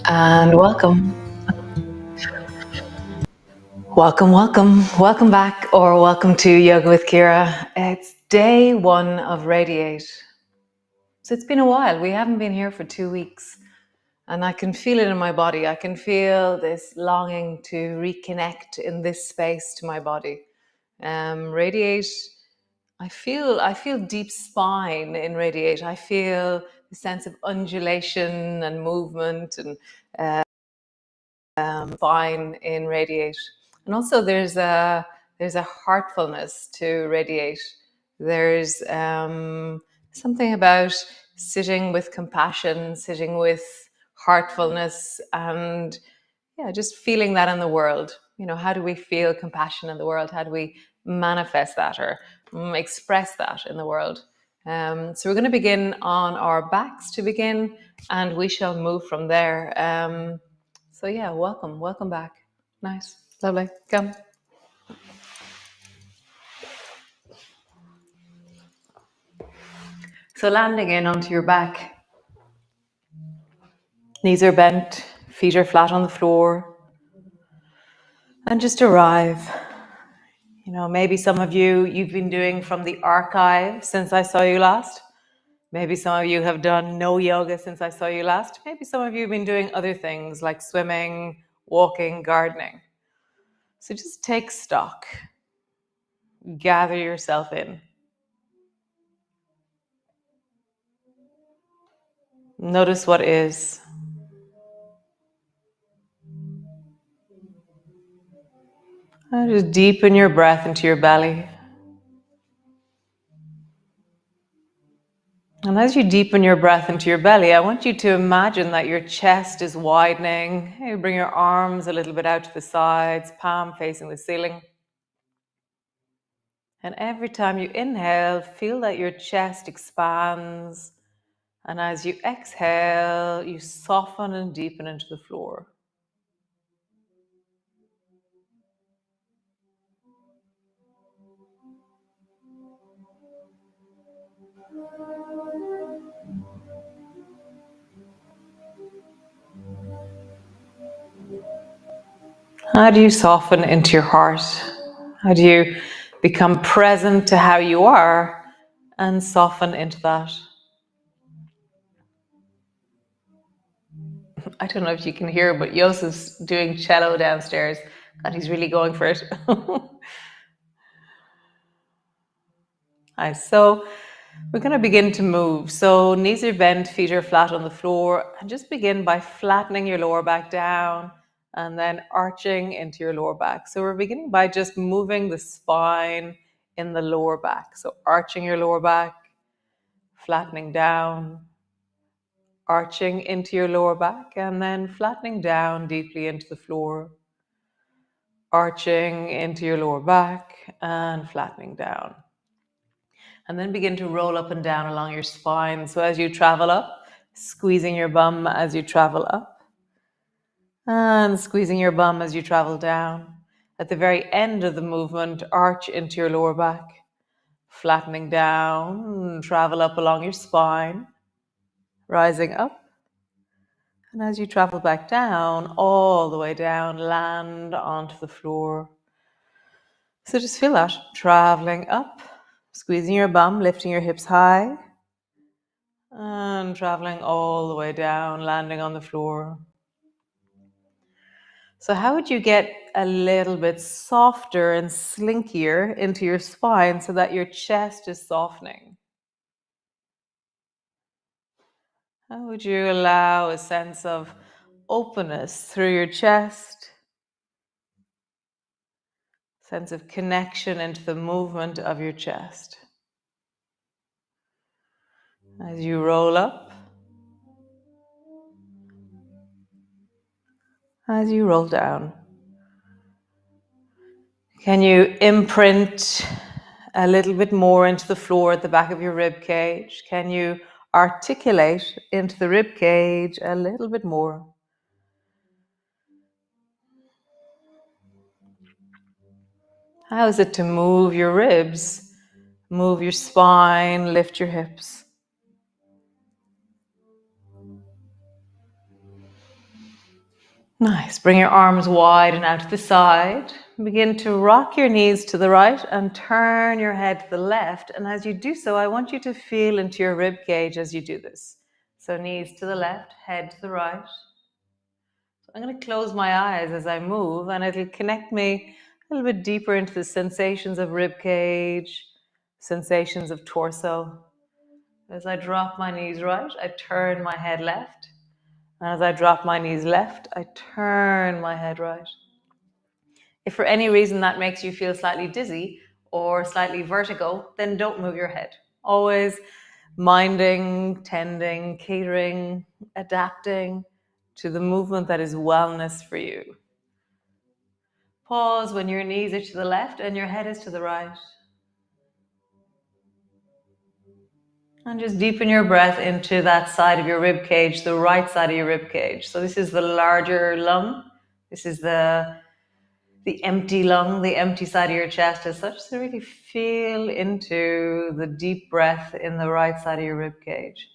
And welcome. Welcome back, or welcome to Yoga with Ciara. It's day one of Radiate. So it's been a while. We haven't been here for 2 weeks, and I can feel it in my body. I can feel this longing to reconnect in this space to my body. Radiate. I feel deep spine in Radiate. I feel the sense of undulation and movement and spine in Radiate. And also there's a heartfulness to Radiate. There's something about sitting with compassion, sitting with heartfulness, and just feeling that in the world. How do we feel compassion in the world? How do we manifest that or express that in the world? So we're going to begin on our backs to begin, and we shall move from there. So welcome back. Nice, lovely, come. So landing in onto your back, knees are bent, feet are flat on the floor, and just arrive. Maybe some of you've been doing from the archive since I saw you last. Maybe some of you have done no yoga since I saw you last. Maybe some of you have been doing other things like swimming, walking, gardening. So just take stock, gather yourself in. Notice what is. And just deepen your breath into your belly. And as you deepen your breath into your belly, I want you to imagine that your chest is widening. You bring your arms a little bit out to the sides, palm facing the ceiling. And every time you inhale, feel that your chest expands. And as you exhale, you soften and deepen into the floor. How do you soften into your heart? How do you become present to how you are and soften into that? I don't know if you can hear, but Yosef's doing cello downstairs. God, he's really going for it. Nice. So we're going to begin to move. So knees are bent, feet are flat on the floor, and just begin by flattening your lower back down and then arching into your lower back. So we're beginning by just moving the spine in the lower back. So arching your lower back, flattening down, arching into your lower back, and then flattening down deeply into the floor. arching into your lower back and flattening down. And then begin to roll up and down along your spine. So as you travel up, squeezing your bum as you travel up, and squeezing your bum as you travel down. At the very end of the movement, arch into your lower back, flattening down, travel up along your spine, rising up. And as you travel back down, all the way down, land onto the floor. So just feel that, traveling up, squeezing your bum, lifting your hips high, and traveling all the way down, landing on the floor. So how would you get a little bit softer and slinkier into your spine so that your chest is softening? How would you allow a sense of openness through your chest? Sense of connection into the movement of your chest. As you roll up, as you roll down. Can you imprint a little bit more into the floor at the back of your rib cage? Can you articulate into the rib cage a little bit more? How is it to move your ribs, move your spine, lift your hips? Nice. Bring your arms wide and out to the side. Begin to rock your knees to the right and turn your head to the left. And as you do so, I want you to feel into your rib cage as you do this. So knees to the left, head to the right. So I'm going to close my eyes as I move, and it'll connect me a little bit deeper into the sensations of rib cage, sensations of torso. As I drop my knees right, I turn my head left. And as I drop my knees left, I turn my head right. If for any reason that makes you feel slightly dizzy or slightly vertigo, then don't move your head. Always minding, tending, catering, adapting to the movement that is wellness for you. Pause when your knees are to the left and your head is to the right. And just deepen your breath into that side of your rib cage, the right side of your rib cage. So this is the larger lung. This is the empty lung, the empty side of your chest as such. So really feel into the deep breath in the right side of your rib cage.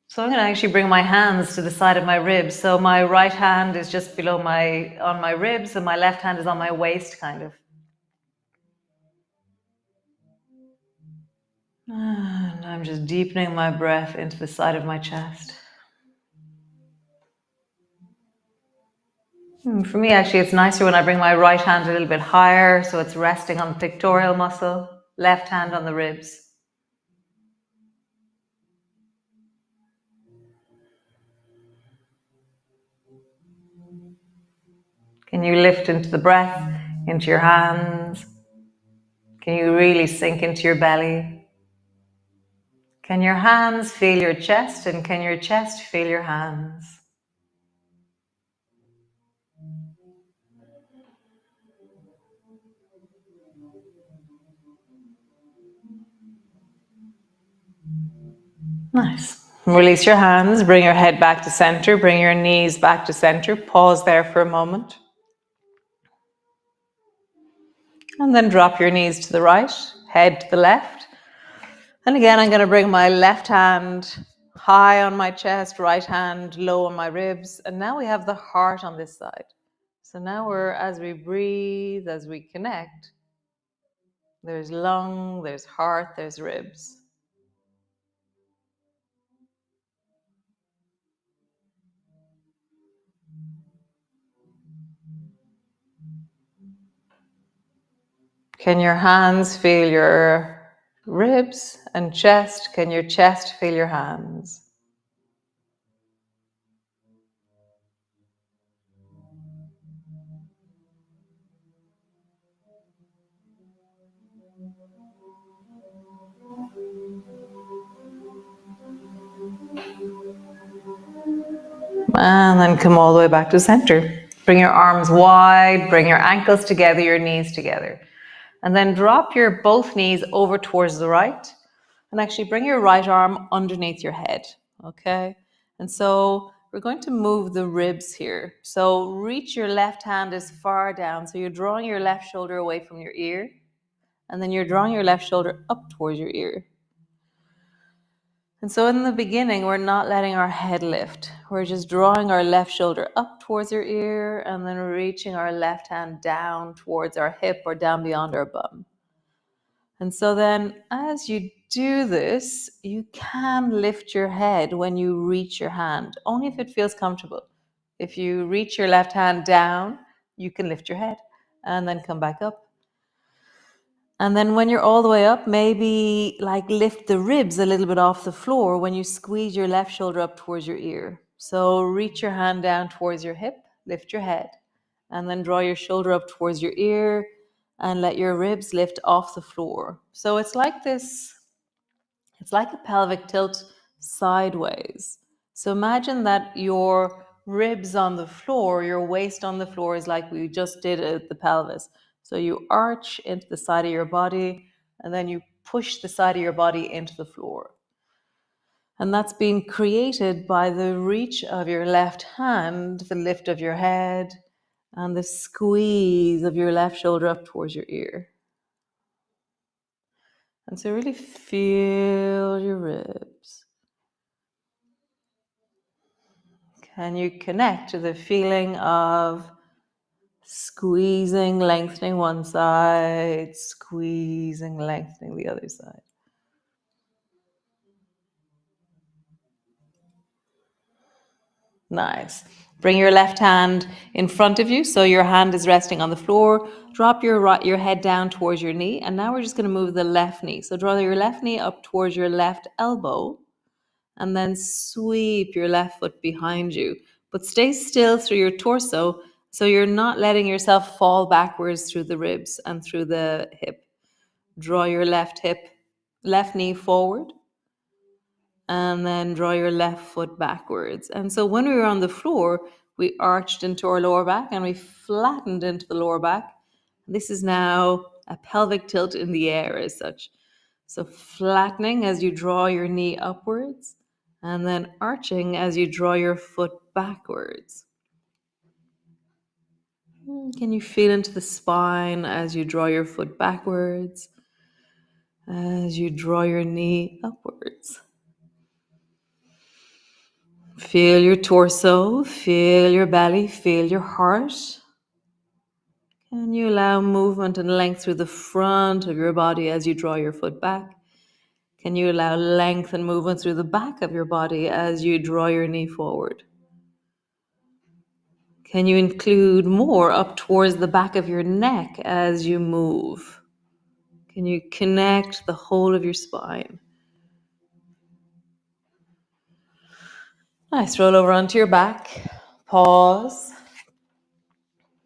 So I'm going to actually bring my hands to the side of my ribs. So my right hand is just below on my ribs, and my left hand is on my waist, kind of. And I'm just deepening my breath into the side of my chest. For me, actually, it's nicer when I bring my right hand a little bit higher, so it's resting on the pectoral muscle, left hand on the ribs. Can you lift into the breath, into your hands? Can you really sink into your belly? Can your hands feel your chest, and can your chest feel your hands? Nice. Release your hands, bring your head back to center, bring your knees back to center. Pause there for a moment. And then drop your knees to the right, head to the left. And again, I'm going to bring my left hand high on my chest, right hand low on my ribs. And now we have the heart on this side. So now as we breathe, as we connect, there's lung, there's heart, there's ribs. Can your hands feel your ribs and chest? Can your chest feel your hands? And then come all the way back to center. Bring your arms wide, bring your ankles together, your knees together. And then drop your both knees over towards the right. And actually bring your right arm underneath your head, okay? And so we're going to move the ribs here. So reach your left hand as far down. So you're drawing your left shoulder away from your ear. And then you're drawing your left shoulder up towards your ear. And so in the beginning, we're not letting our head lift. We're just drawing our left shoulder up towards your ear and then reaching our left hand down towards our hip or down beyond our bum. And so then as you do this, you can lift your head when you reach your hand, only if it feels comfortable. If you reach your left hand down, you can lift your head and then come back up. And then when you're all the way up, maybe like lift the ribs a little bit off the floor when you squeeze your left shoulder up towards your ear. So reach your hand down towards your hip, lift your head, and then draw your shoulder up towards your ear and let your ribs lift off the floor. So it's like this, it's like a pelvic tilt sideways. So imagine that your ribs on the floor, your waist on the floor is like we just did at the pelvis. So you arch into the side of your body and then you push the side of your body into the floor. And that's being created by the reach of your left hand, the lift of your head, and the squeeze of your left shoulder up towards your ear. And so really feel your ribs. Can you connect to the feeling of squeezing, lengthening one side, squeezing, lengthening the other side? Nice. Bring your left hand in front of you, so your hand is resting on the floor. Drop your head down towards your knee, and now we're just going to move the left knee. So draw your left knee up towards your left elbow, and then sweep your left foot behind you. But stay still through your torso, so you're not letting yourself fall backwards through the ribs and through the hip. Draw your left knee forward, and then draw your left foot backwards. And so when we were on the floor, we arched into our lower back and we flattened into the lower back. This is now a pelvic tilt in the air as such. So flattening as you draw your knee upwards, and then arching as you draw your foot backwards. Can you feel into the spine as you draw your foot backwards, as you draw your knee upwards? Feel your torso, feel your belly, feel your heart. Can you allow movement and length through the front of your body as you draw your foot back? Can you allow length and movement through the back of your body as you draw your knee forward? Can you include more up towards the back of your neck as you move? Can you connect the whole of your spine? Nice. Roll over onto your back. Pause.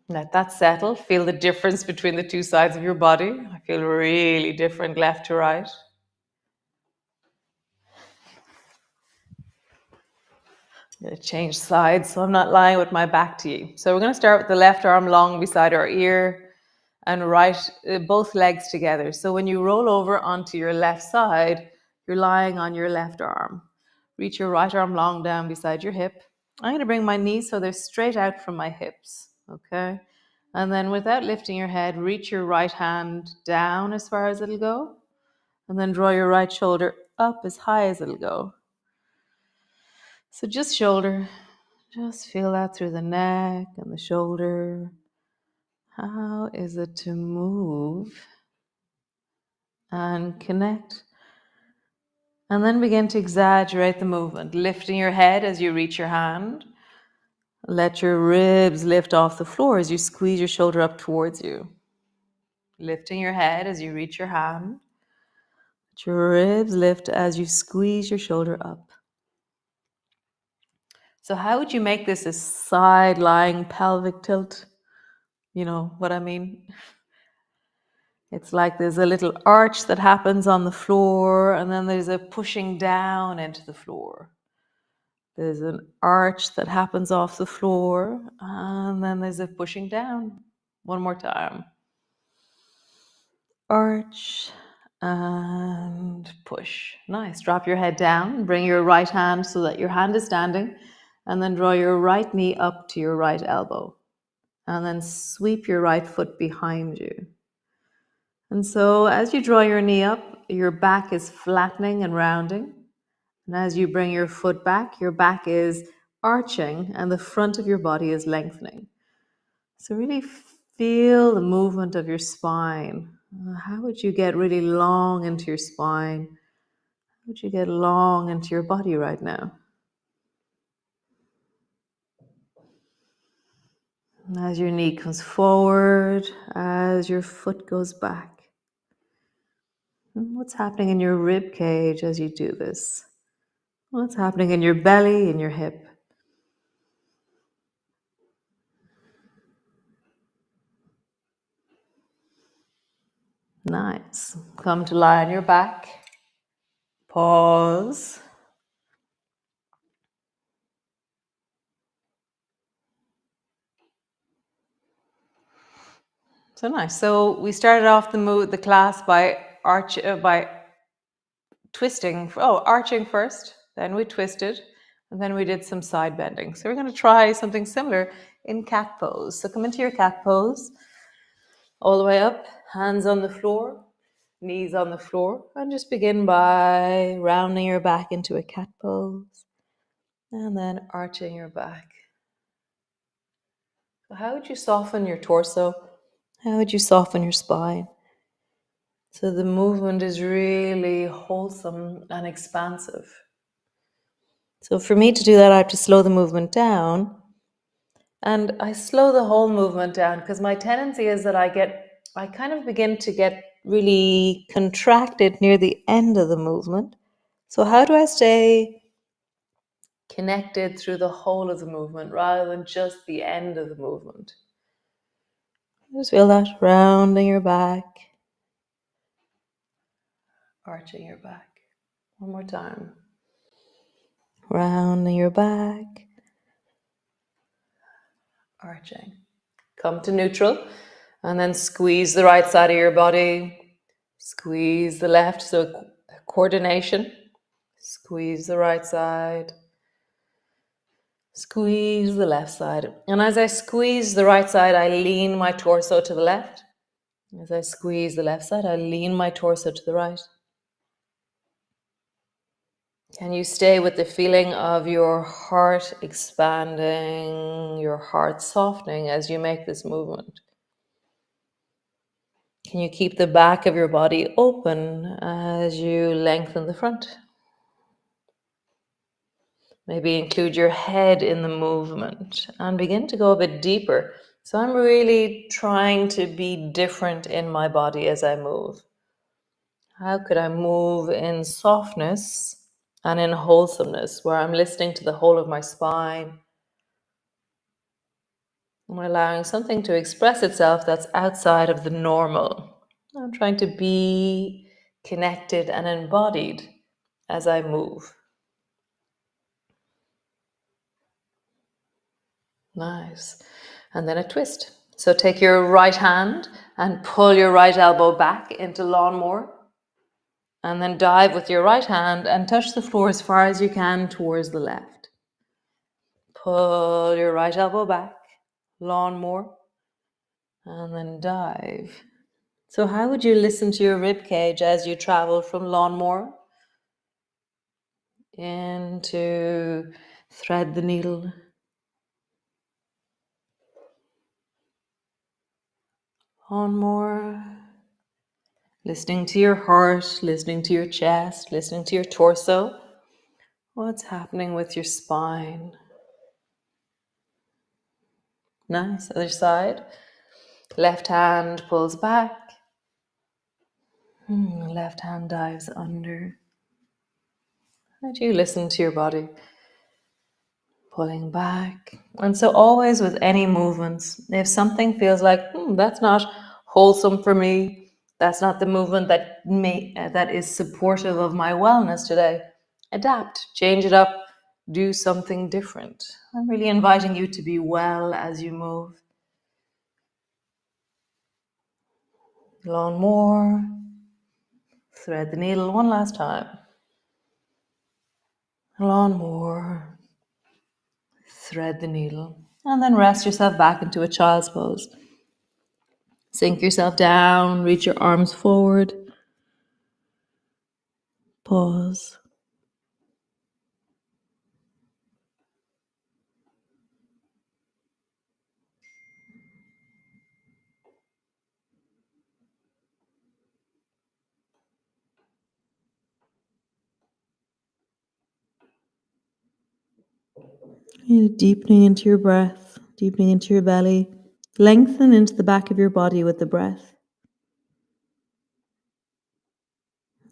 Let that settle. Feel the difference between the two sides of your body. I feel really different left to right. I'm going to change sides so I'm not lying with my back to you. So we're going to start with the left arm long beside our ear and right, both legs together. So when you roll over onto your left side, you're lying on your left arm. Reach your right arm long down beside your hip. I'm going to bring my knees so they're straight out from my hips, okay? And then without lifting your head, reach your right hand down as far as it'll go. And then draw your right shoulder up as high as it'll go. So just shoulder. Just feel that through the neck and the shoulder. How is it to move and connect? And then begin to exaggerate the movement, lifting your head as you reach your hand. Let your ribs lift off the floor as you squeeze your shoulder up towards you. Lifting your head as you reach your hand. Let your ribs lift as you squeeze your shoulder up. So how would you make this a side-lying pelvic tilt? You know what I mean? It's like there's a little arch that happens on the floor, and then there's a pushing down into the floor. There's an arch that happens off the floor, and then there's a pushing down. One more time. Arch and push. Nice. Drop your head down. Bring your right hand so that your hand is standing. And then draw your right knee up to your right elbow. And then sweep your right foot behind you. And so as you draw your knee up, your back is flattening and rounding. And as you bring your foot back, your back is arching and the front of your body is lengthening. So really feel the movement of your spine. How would you get really long into your spine? How would you get long into your body right now? And as your knee comes forward, as your foot goes back. And what's happening in your rib cage as you do this? What's happening in your belly, in your hip? Nice. Come to lie on your back. Pause. So nice. So we started off the class by twisting. Arching first. Then we twisted, and then we did some side bending. So we're going to try something similar in cat pose. So come into your cat pose, all the way up, hands on the floor, knees on the floor, and just begin by rounding your back into a cat pose, and then arching your back. So how would you soften your torso? How would you soften your spine? So the movement is really wholesome and expansive. So for me to do that, I have to slow the movement down. And I slow the whole movement down because my tendency is that I kind of begin to get really contracted near the end of the movement. So how do I stay connected through the whole of the movement rather than just the end of the movement? Just feel that, rounding your back, arching your back. One more time. Rounding your back, arching. Come to neutral, and then squeeze the right side of your body, squeeze the left, so coordination. Squeeze the right side, squeeze the left side. And as I squeeze the right side, I lean my torso to the left. As I squeeze the left side, I lean my torso to the right. Can you stay with the feeling of your heart expanding, your heart softening as you make this movement? Can you keep the back of your body open as you lengthen the front? Maybe include your head in the movement and begin to go a bit deeper. So I'm really trying to be different in my body as I move. How could I move in softness and in wholesomeness, where I'm listening to the whole of my spine? I'm allowing something to express itself that's outside of the normal. I'm trying to be connected and embodied as I move. Nice. And then a twist. So take your right hand and pull your right elbow back into lawnmower. And then dive with your right hand and touch the floor as far as you can towards the left. Pull your right elbow back, lawnmower, and then dive. So how would you listen to your rib cage as you travel from lawnmower into thread the needle? Lawnmower. Listening to your heart, listening to your chest, listening to your torso. What's happening with your spine? Nice. Other side. Left hand pulls back. Left hand dives under. How do you listen to your body? Pulling back. And so always with any movements, if something feels like, that's not wholesome for me, that's not the movement that is supportive of my wellness today, adapt, change it up, do something different. I'm really inviting you to be well as you move. A lot more. Thread the needle one last time. A lot more. Thread the needle. And then rest yourself back into a child's pose. Sink yourself down, reach your arms forward. Pause. Deepening into your breath, deepening into your belly. Lengthen into the back of your body with the breath.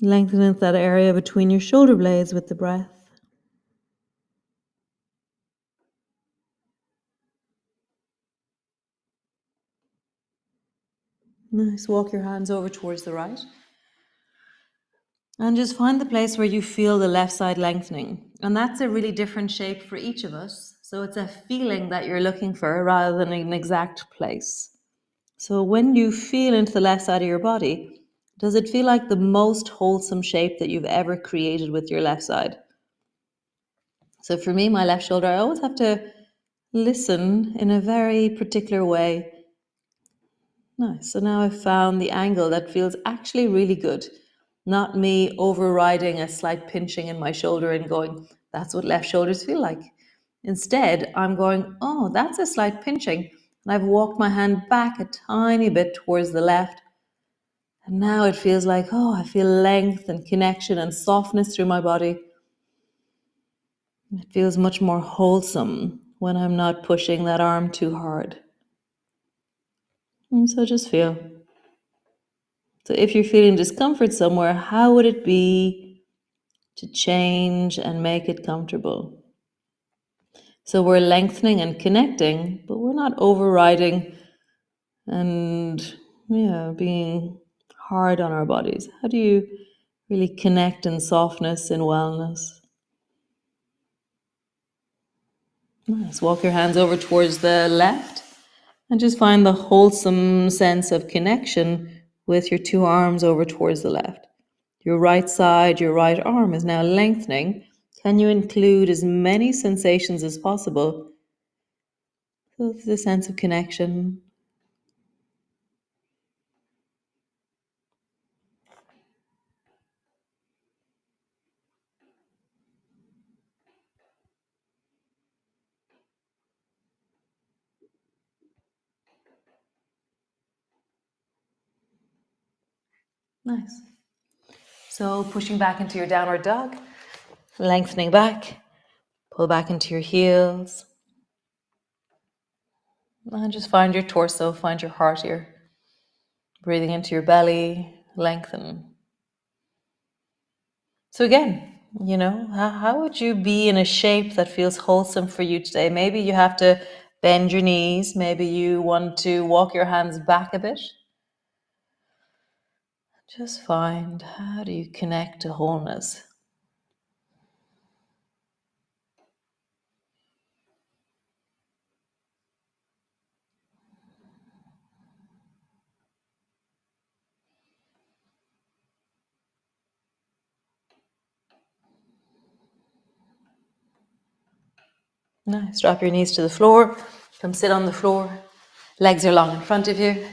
Lengthen into that area between your shoulder blades with the breath. Nice. Walk your hands over towards the right. And just find the place where you feel the left side lengthening. And that's a really different shape for each of us. So it's a feeling that you're looking for rather than an exact place. So when you feel into the left side of your body, does it feel like the most wholesome shape that you've ever created with your left side? So for me, my left shoulder, I always have to listen in a very particular way. Nice. So now I've found the angle that feels actually really good. Not me overriding a slight pinching in my shoulder and going, that's what left shoulders feel like. Instead, I'm going, oh, that's a slight pinching. And I've walked my hand back a tiny bit towards the left. And now it feels like, oh, I feel length and connection and softness through my body. It feels much more wholesome when I'm not pushing that arm too hard. And so just feel. So if you're feeling discomfort somewhere, how would it be to change and make it comfortable? So we're lengthening and connecting, but we're not overriding and being hard on our bodies. How do you really connect in softness and wellness? Nice. Walk your hands over towards the left and just find the wholesome sense of connection with your two arms over towards the left. Your right side, your right arm is now lengthening. Can you include as many sensations as possible? So the sense of connection. Nice. So pushing back into your downward dog, lengthening back, pull back into your heels. And just find your torso, find your heart here. Breathing into your belly, lengthen. So again, how would you be in a shape that feels wholesome for you today? Maybe you have to bend your knees. Maybe you want to walk your hands back a bit. Just find, how do you connect to wholeness? Nice. Drop your knees to the floor. Come sit on the floor. Legs are long in front of you.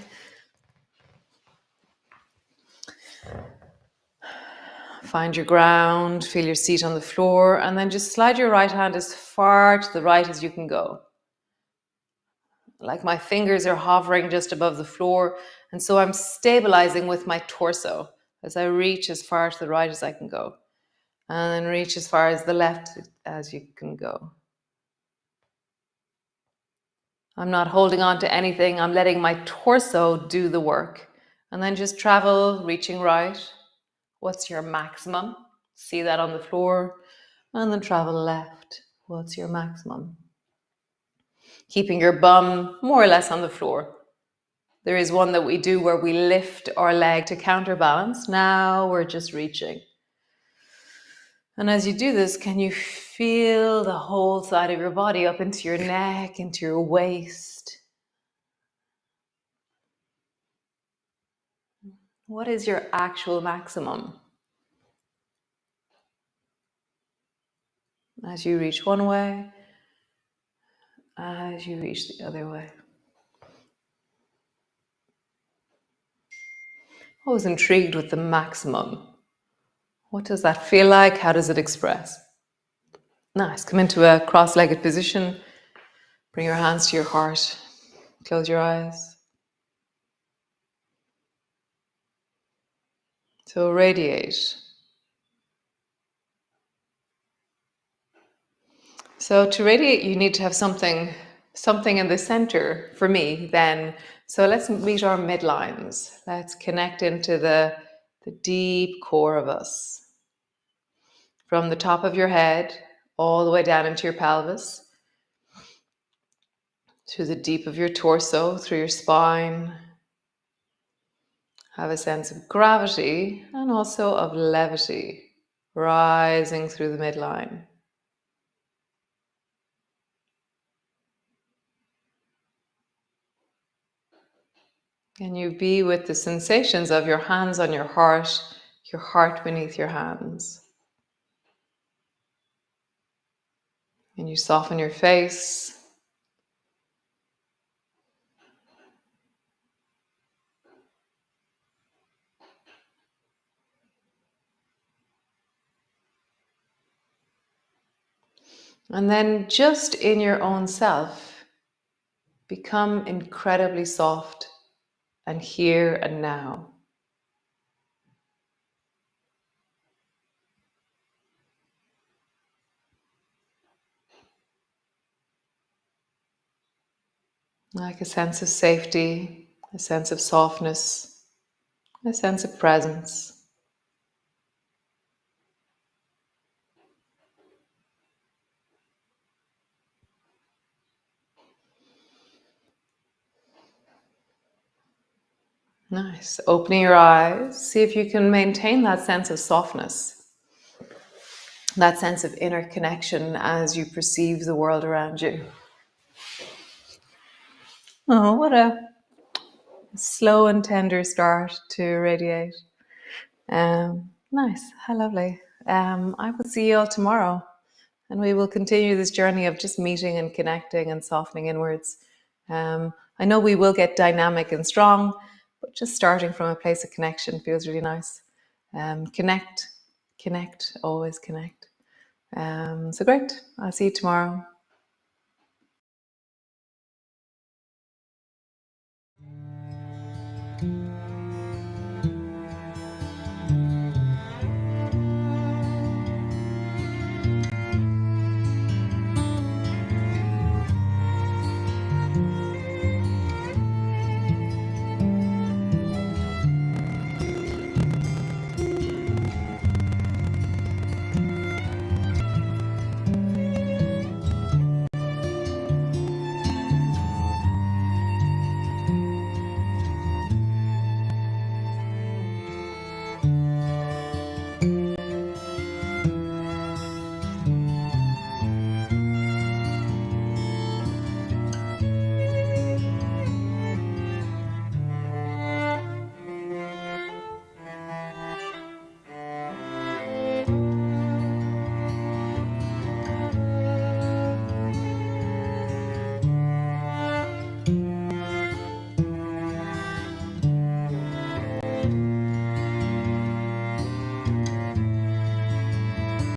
Find your ground, feel your seat on the floor, and then just slide your right hand as far to the right as you can go. Like my fingers are hovering just above the floor, and so I'm stabilizing with my torso as I reach as far to the right as I can go, and then reach as far as the left as you can go. I'm not holding on to anything. I'm letting my torso do the work. And then just travel, reaching right. What's your maximum? See that on the floor. And then travel left. What's your maximum? Keeping your bum more or less on the floor. There is one that we do where we lift our leg to counterbalance. Now we're just reaching. And as you do this, can you feel the whole side of your body up into your neck, into your waist? What is your actual maximum? As you reach one way, as you reach the other way. I was intrigued with the maximum. What does that feel like? How does it express? Nice. Come into a cross-legged position. Bring your hands to your heart. Close your eyes. So radiate. So to radiate, you need to have something in the center for me then. So let's meet our midlines. Let's connect into the deep core of us. From the top of your head, all the way down into your pelvis, to the deep of your torso, through your spine. Have a sense of gravity and also of levity rising through the midline. Can you be with the sensations of your hands on your heart beneath your hands? And you soften your face. And then just in your own self, become incredibly soft and here and now. Like a sense of safety, a sense of softness, a sense of presence. Nice. Opening your eyes, see if you can maintain that sense of softness, that sense of inner connection as you perceive the world around you. Oh, what a slow and tender start to radiate. Nice. How lovely. I will see you all tomorrow, and we will continue this journey of just meeting and connecting and softening inwards. I know we will get dynamic and strong, but just starting from a place of connection feels really nice. Connect, connect, always connect. So great. I'll see you tomorrow.